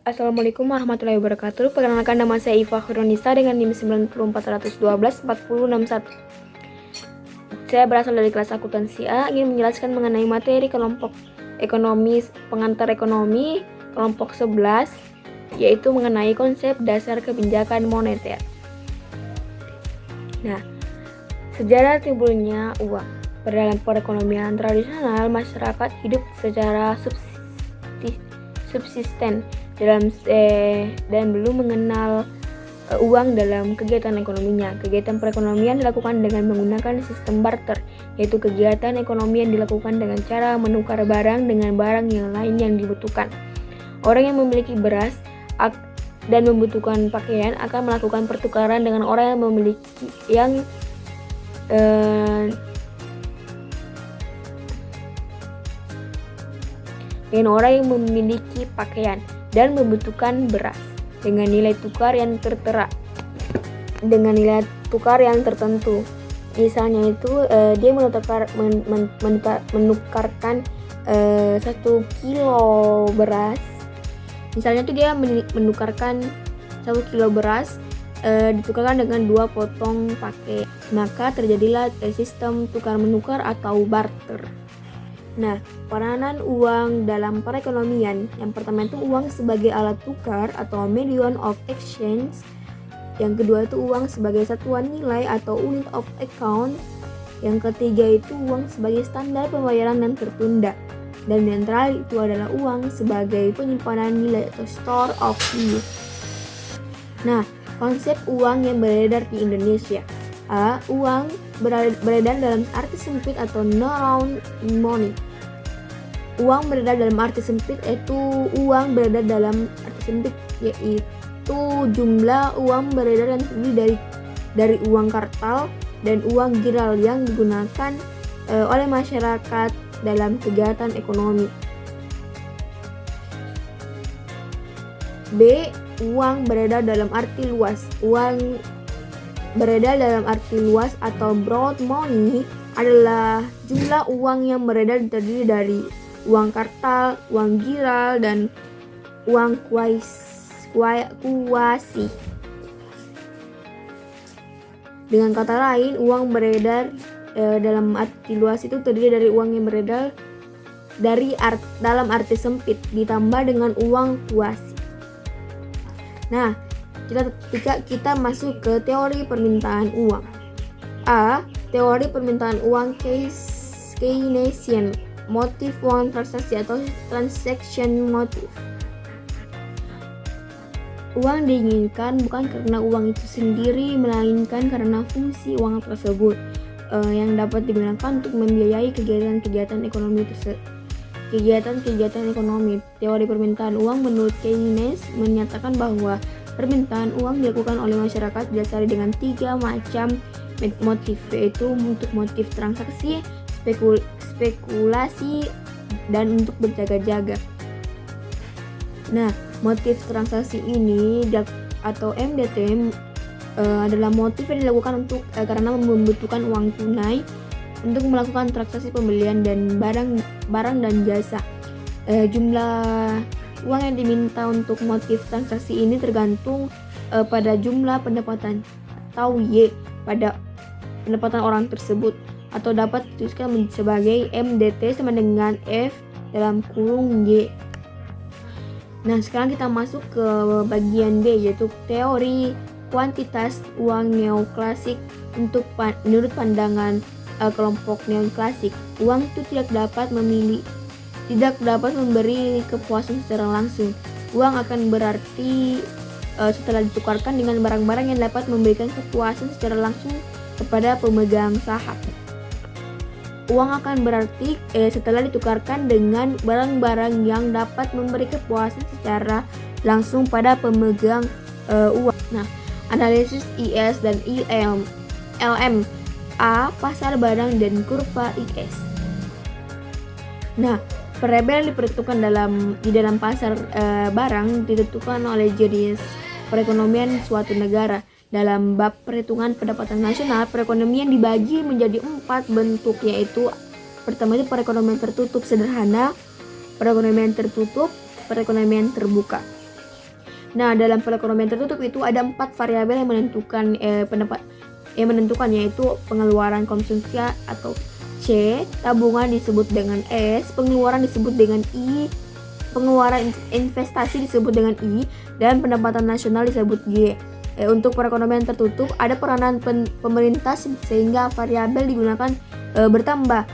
Assalamualaikum warahmatullahi wabarakatuh. Perkenalkan, nama saya Iva Khaironisa dengan NIM 94112 4061. Saya berasal dari kelas akuntansi A, ingin menjelaskan mengenai materi kelompok ekonomi pengantar ekonomi kelompok 11, yaitu mengenai konsep dasar kebijakan moneter. Nah, sejarah timbulnya uang. Dalam perekonomian tradisional, masyarakat hidup secara subsisten dan belum mengenal uang dalam kegiatan ekonominya. Kegiatan perekonomian dilakukan dengan menggunakan sistem barter, yaitu kegiatan ekonomi yang dilakukan dengan cara menukar barang dengan barang yang lain yang dibutuhkan. Orang yang memiliki beras dan membutuhkan pakaian akan melakukan pertukaran dengan orang yang memiliki pakaian dan membutuhkan beras dengan nilai tukar yang tertera dengan nilai tukar yang tertentu. Misalnya itu dia menukarkan 1 kilo beras. Misalnya itu dia menukarkan 1 kilo beras ditukarkan dengan 2 potong pakaian. Maka terjadilah sistem tukar menukar atau barter. Nah, peranan uang dalam perekonomian. Yang pertama itu uang sebagai alat tukar atau medium of exchange. Yang kedua itu uang sebagai satuan nilai atau unit of account. Yang ketiga itu uang sebagai standar pembayaran dan tertunda. Dan yang terakhir itu adalah uang sebagai penyimpanan nilai atau store of value. Nah, konsep uang yang beredar di Indonesia. A. Uang beredar dalam arti sempit atau non-round money. Uang beredar dalam arti sempit yaitu uang beredar dalam arti sempit yaitu jumlah uang beredar yang terdiri dari uang kartal dan uang giral yang digunakan oleh masyarakat dalam kegiatan ekonomi. B. Uang beredar dalam arti luas. Uang beredar dalam arti luas atau broad money adalah jumlah uang yang beredar terdiri dari uang kartal, uang giral, dan uang kuasi. Dengan kata lain, uang beredar dalam arti luas itu terdiri dari uang yang beredar dalam arti sempit ditambah dengan uang kuasi. Nah, kita masuk ke teori permintaan uang. A. Teori permintaan uang Keynesian. Motif uang transaksi atau transaction motive. Uang diinginkan bukan karena uang itu sendiri, melainkan karena fungsi uang tersebut yang dapat digunakan untuk membiayai kegiatan ekonomi. Teori permintaan uang menurut Keynes menyatakan bahwa permintaan uang dilakukan oleh masyarakat didasari dengan 3 macam motif, yaitu untuk motif transaksi, spekulasi, dan untuk berjaga-jaga. Nah, motif transaksi ini atau MDT adalah motif yang dilakukan karena membutuhkan uang tunai untuk melakukan transaksi pembelian dan barang dan jasa. Jumlah uang yang diminta untuk motif transaksi ini tergantung pada jumlah pendapatan atau Y pada pendapatan orang tersebut, atau dapat dituliskan sebagai MDT sama dengan F dalam kurung Y. Nah, sekarang kita masuk ke bagian B, yaitu teori kuantitas uang neoklasik. Menurut pandangan kelompok neoklasik, uang itu tidak dapat memberi kepuasan secara langsung. Uang akan berarti setelah ditukarkan dengan barang-barang yang dapat memberikan kepuasan secara langsung kepada pemegang saham. Uang akan berarti setelah ditukarkan dengan barang-barang yang dapat memberi kepuasan secara langsung pada pemegang uang. Nah, analisis IS dan LM. A. Pasar barang dan kurva IS. Nah, variabel yang diperhitungkan di dalam pasar barang ditentukan oleh jenis perekonomian suatu negara. Dalam bab perhitungan pendapatan nasional, perekonomian dibagi menjadi 4 bentuk, yaitu pertama itu perekonomian tertutup sederhana, perekonomian tertutup, perekonomian terbuka. Nah, dalam perekonomian tertutup itu ada 4 variabel yang menentukan yaitu pengeluaran konsumsi atau C, tabungan disebut dengan S, pengeluaran disebut dengan I, pengeluaran investasi disebut dengan I, dan pendapatan nasional disebut G. Untuk perekonomian tertutup ada peranan pemerintah sehingga variabel digunakan bertambah.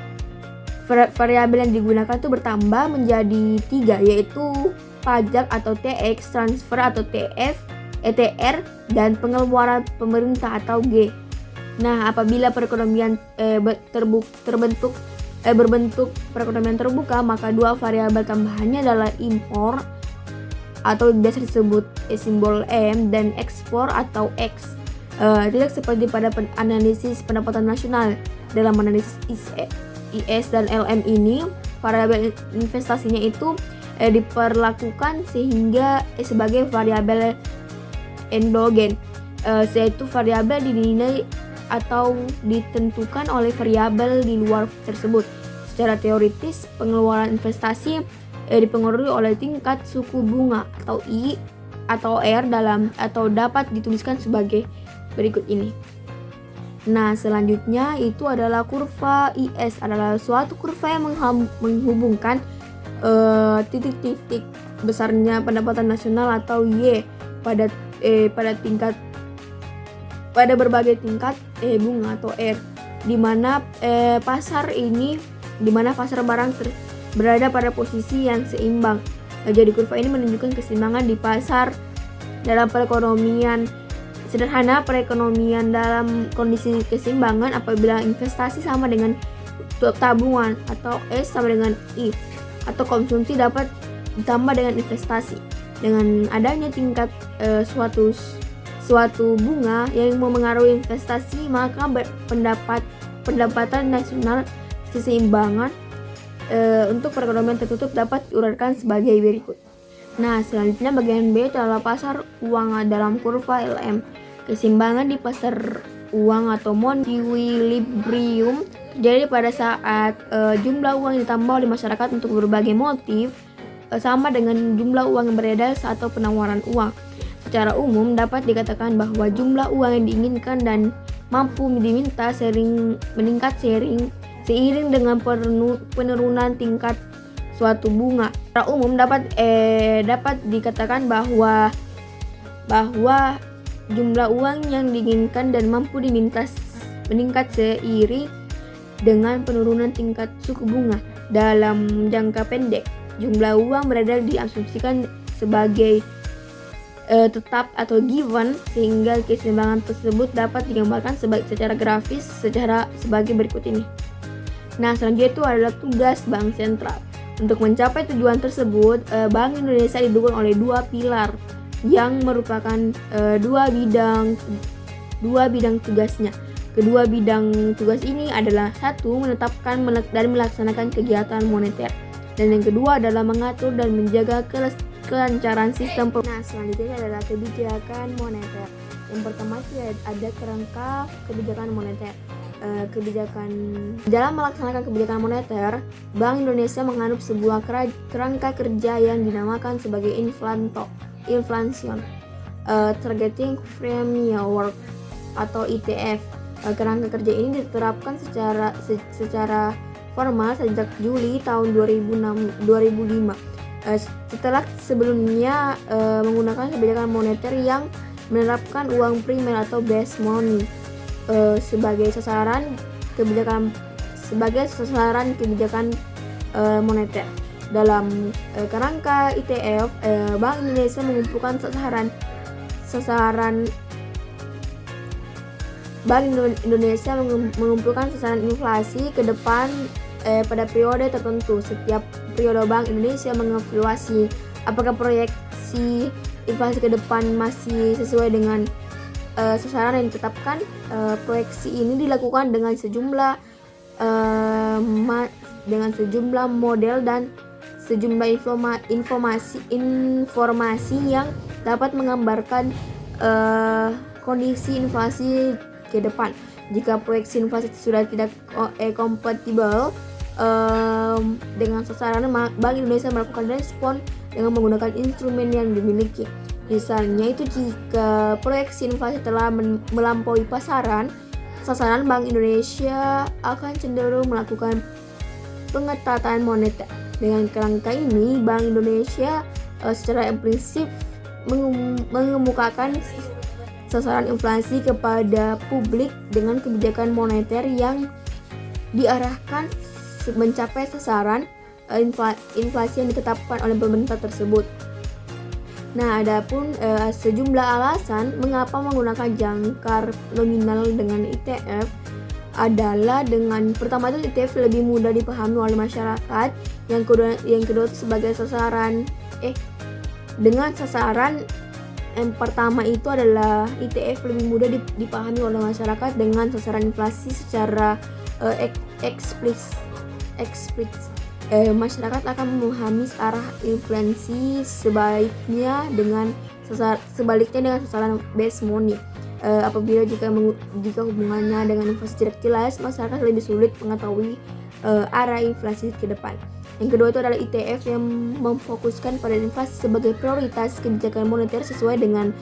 Variabel yang digunakan itu bertambah menjadi 3, yaitu pajak atau TX, transfer atau TF, ETR, dan pengeluaran pemerintah atau G. Nah, apabila perekonomian berbentuk perekonomian terbuka, maka 2 variabel tambahannya adalah impor atau biasa disebut simbol M dan ekspor atau X. Tidak seperti pada analisis pendapatan nasional. Dalam analisis IS dan LM ini, variabel investasinya itu diperlakukan sehingga sebagai variabel endogen, yaitu variabel dinilai atau ditentukan oleh variabel di luar tersebut. Secara teoritis, pengeluaran investasi dipengaruhi oleh tingkat suku bunga atau I atau R atau dapat dituliskan sebagai berikut ini. Nah, selanjutnya itu adalah kurva IS, adalah suatu kurva yang menghubungkan titik-titik besarnya pendapatan nasional atau Y pada berbagai tingkat bunga atau R, di mana pasar barang berada pada posisi yang seimbang. Jadi kurva ini menunjukkan keseimbangan di pasar. Dalam perekonomian sederhana, perekonomian dalam kondisi keseimbangan apabila investasi sama dengan tabungan atau S sama dengan I, atau konsumsi dapat ditambah dengan investasi. Dengan adanya tingkat suatu bunga yang memengaruhi investasi, maka pendapatan nasional keseimbangan untuk perekonomian tertutup dapat diuraikan sebagai berikut. Nah, selanjutnya bagian B adalah pasar uang dalam kurva LM. Keseimbangan di pasar uang atau equilibrium terjadi pada saat jumlah uang yang ditambah oleh masyarakat untuk berbagai motif sama dengan jumlah uang yang beredar atau penawaran uang. Secara umum dapat dikatakan bahwa jumlah uang yang diinginkan dan mampu diminta meningkat seiring dengan penurunan tingkat suatu bunga. Secara umum dapat dikatakan bahwa jumlah uang yang diinginkan dan mampu diminta meningkat seiring dengan penurunan tingkat suku bunga. Dalam jangka pendek, jumlah uang beredar diasumsikan sebagai tetap atau given, sehingga keseimbangan tersebut dapat digambarkan secara grafis sebagai berikut ini. Nah, selanjutnya itu adalah tugas Bank Sentral. Untuk mencapai tujuan tersebut, Bank Indonesia didukung oleh 2 pilar yang merupakan dua bidang tugasnya. Kedua bidang tugas ini adalah 1. Menetapkan dan melaksanakan kegiatan moneter, dan yang kedua adalah mengatur dan menjaga kelancaran sistem. Nah, selanjutnya adalah kebijakan moneter. Yang pertama ada kerangka kebijakan moneter. Dalam melaksanakan kebijakan moneter, Bank Indonesia menganut sebuah kerangka kerja yang dinamakan sebagai inflation, targeting framework atau ITF. Kerangka kerja ini diterapkan secara formal sejak Juli tahun 2005. Setelah sebelumnya menggunakan kebijakan moneter yang menerapkan uang primer atau base money sebagai sasaran kebijakan moneter. Dalam kerangka ITF, Bank Indonesia mengumpulkan sasaran inflasi ke depan pada periode tertentu. Setiap periode Bank Indonesia mengevaluasi apakah proyeksi inflasi ke depan masih sesuai dengan sasaran yang ditetapkan. Proyeksi ini dilakukan dengan sejumlah model dan sejumlah informasi yang dapat menggambarkan kondisi inflasi ke depan. Jika proyeksi inflasi sudah tidak kompatibel dengan sasaran, Bank Indonesia melakukan respon dengan menggunakan instrumen yang dimiliki. Misalnya itu jika proyeksi inflasi telah melampaui sasaran Bank Indonesia akan cenderung melakukan pengetatan moneter. Dengan kerangka ini, Bank Indonesia secara prinsip mengemukakan sasaran inflasi kepada publik dengan kebijakan moneter yang diarahkan mencapai sasaran inflasi yang ditetapkan oleh pemerintah tersebut. Nah, adapun sejumlah alasan mengapa menggunakan jangkar nominal dengan ITF adalah pertama itu ITF lebih mudah dipahami oleh masyarakat, yang kedua itu sebagai sasaran dengan sasaran yang pertama itu adalah ITF lebih mudah dipahami oleh masyarakat dengan sasaran inflasi secara eksplisit. Masyarakat akan memahami arah inflasi sebaliknya dengan sasaran base money. Apabila jika hubungannya dengan inflasi tidak jelas, masyarakat lebih sulit mengetahui arah inflasi ke depan. Yang kedua itu adalah ITF yang memfokuskan pada inflasi sebagai prioritas kebijakan moneter sesuai dengan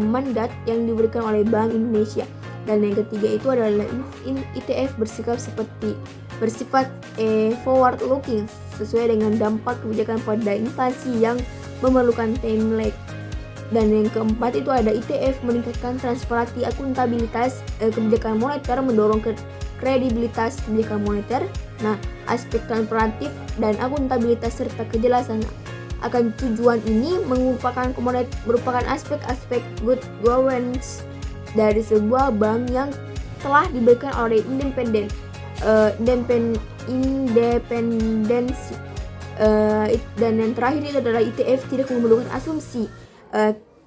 mandat yang diberikan oleh Bank Indonesia. Dan yang ketiga itu adalah ITF bersifat forward looking sesuai dengan dampak kebijakan pada inflasi yang memerlukan time lag. Dan yang keempat itu ada ITF meningkatkan transparansi akuntabilitas kebijakan moneter, mendorong kredibilitas kebijakan moneter. Nah, aspek transparansi dan akuntabilitas serta kejelasan akan tujuan ini merupakan aspek-aspek good governance dari sebuah bank yang telah diberikan oleh independensi. Dan yang terakhir itu adalah ITF tidak memerlukan asumsi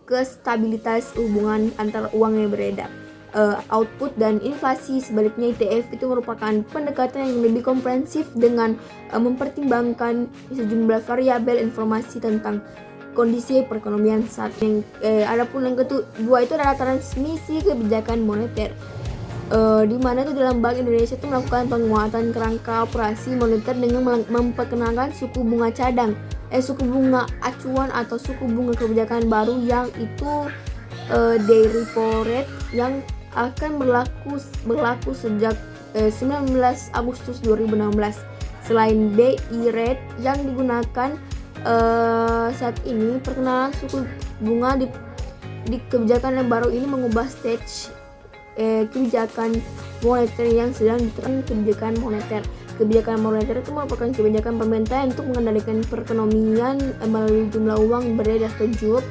kestabilitas hubungan antara uang yang beredar, output dan inflasi. Sebaliknya, ITF itu merupakan pendekatan yang lebih komprehensif dengan mempertimbangkan sejumlah variabel informasi tentang kondisi perekonomian saat ini. Adapun yang kedua itu adalah transmisi kebijakan moneter, di mana itu dalam Bank Indonesia itu melakukan penguatan kerangka operasi moneter dengan memperkenalkan suku bunga acuan atau suku bunga kebijakan baru yang itu day repo rate yang akan berlaku sejak 19 Agustus 2016. Selain BI rate yang digunakan saat ini, perkenalan suku bunga di kebijakan yang baru ini mengubah stage kebijakan moneter yang sedang diterapkan. Kebijakan moneter itu merupakan kebijakan pemerintah untuk mengendalikan perekonomian melalui jumlah uang beredar atau JUP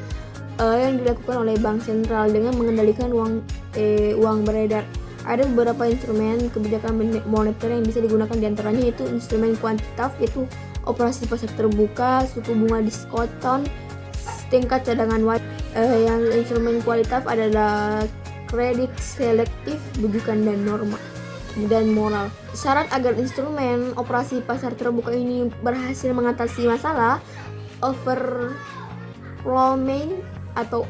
yang dilakukan oleh bank sentral dengan mengendalikan uang beredar. Ada beberapa instrumen kebijakan moneter yang bisa digunakan, diantaranya itu instrumen kuantitatif, yaitu operasi pasar terbuka, suku bunga diskon, tingkat cadangan wajib. Yang instrumen kualitatif adalah kredit selektif, rujukan dan norma dan moral. Syarat agar instrumen operasi pasar terbuka ini berhasil mengatasi masalah overflowment atau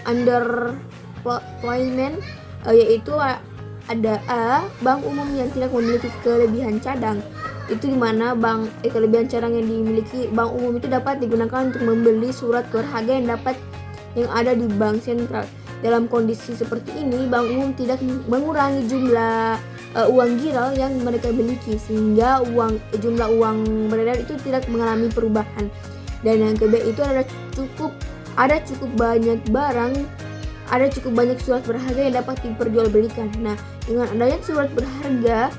underflowment, yaitu ada bank umum yang tidak memiliki kelebihan cadang. Itu dimana kelebihan cadang yang dimiliki bank umum itu dapat digunakan untuk membeli surat berharga yang ada di bank sentral. Dalam kondisi seperti ini, bank umum tidak mengurangi jumlah uang giral yang mereka miliki, sehingga jumlah uang beredar itu tidak mengalami perubahan. Dan yang kedua itu ada cukup banyak surat berharga yang dapat diperjualbelikan. Nah, dengan adanya surat berharga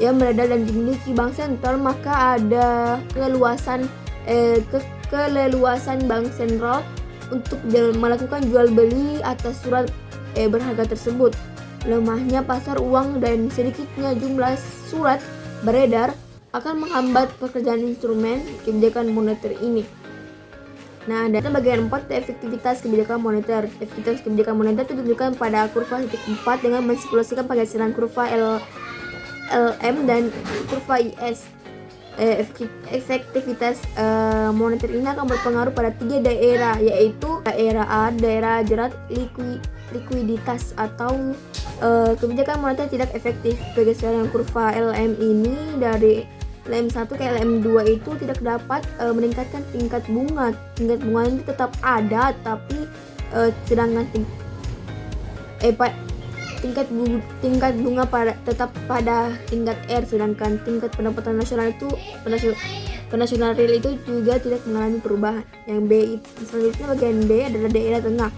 yang beredar dan dimiliki bank sentral, maka ada keleluasan bank sentral untuk melakukan jual beli atas surat berharga tersebut. Lemahnya pasar uang dan sedikitnya jumlah surat beredar akan menghambat pekerjaan instrumen kebijakan moneter ini. Nah, data bagian 4, efektivitas kebijakan moneter. Efektivitas kebijakan moneter itu ditunjukkan pada kurva titik 4 dengan mensimulasikan pergeseran kurva LM dan kurva IS. Efektivitas moneter ini akan berpengaruh pada 3 daerah, yaitu daerah A, daerah jerat likuiditas atau kebijakan moneter tidak efektif. Pergeseran kurva LM ini dari LM1 ke LM2 itu tidak dapat meningkatkan tingkat bunga. Tingkat bunga ini tetap ada, tapi sedangkan tingkat bunga tetap pada tingkat R, sedangkan tingkat pendapatan nasional itu nasional real itu juga tidak mengalami perubahan. Yang B selanjutnya bagian B adalah daerah tengah.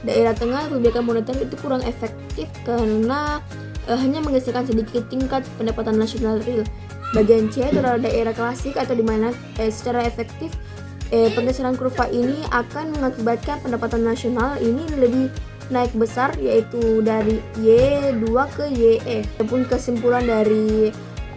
Daerah tengah kebijakan moneter itu kurang efektif karena hanya menggeserkan sedikit tingkat pendapatan nasional real. Bagian C adalah daerah klasik atau di mana secara efektif pergeseran kurva ini akan mengakibatkan pendapatan nasional ini lebih naik besar, yaitu dari Y2 ke YE. Adapun kesimpulan dari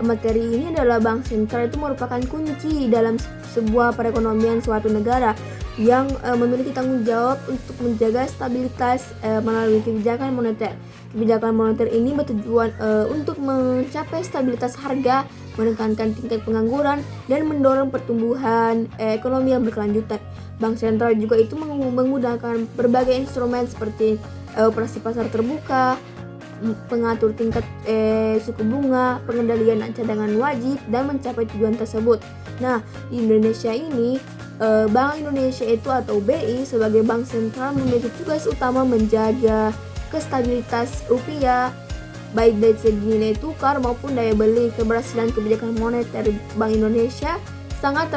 materi ini adalah bank sentral itu merupakan kunci dalam sebuah perekonomian suatu negara yang memiliki tanggung jawab untuk menjaga stabilitas melalui kebijakan moneter. Kebijakan moneter ini bertujuan untuk mencapai stabilitas harga, menekankan tingkat pengangguran, dan mendorong pertumbuhan ekonomi yang berkelanjutan. Bank sentral juga itu menggunakan berbagai instrumen seperti operasi pasar terbuka, pengatur tingkat suku bunga, pengendalian cadangan wajib, dan mencapai tujuan tersebut. Nah, di Indonesia ini Bank Indonesia itu atau BI sebagai bank sentral memiliki tugas utama menjaga kestabilitas rupiah, baik dari segi nilai tukar maupun daya beli. Keberhasilan kebijakan moneter Bank Indonesia sangat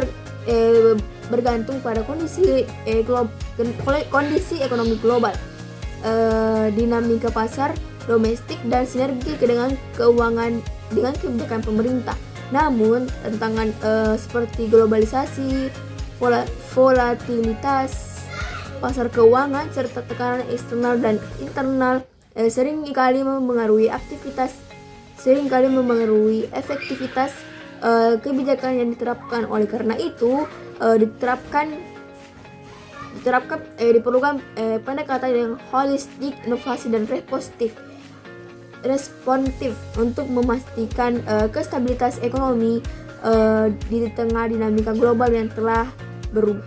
bergantung pada kondisi ekonomi global, dinamika pasar domestik, dan sinergi dengan keuangan dengan kebijakan pemerintah. Namun tantangan seperti globalisasi, volatilitas pasar keuangan, serta tekanan eksternal dan internal seringkali mempengaruhi efektivitas kebijakan yang diterapkan. Oleh karena itu diperlukan pendekatan yang holistik, inovasi, dan responsif untuk memastikan kestabilitas ekonomi di tengah dinamika global yang telah berubah.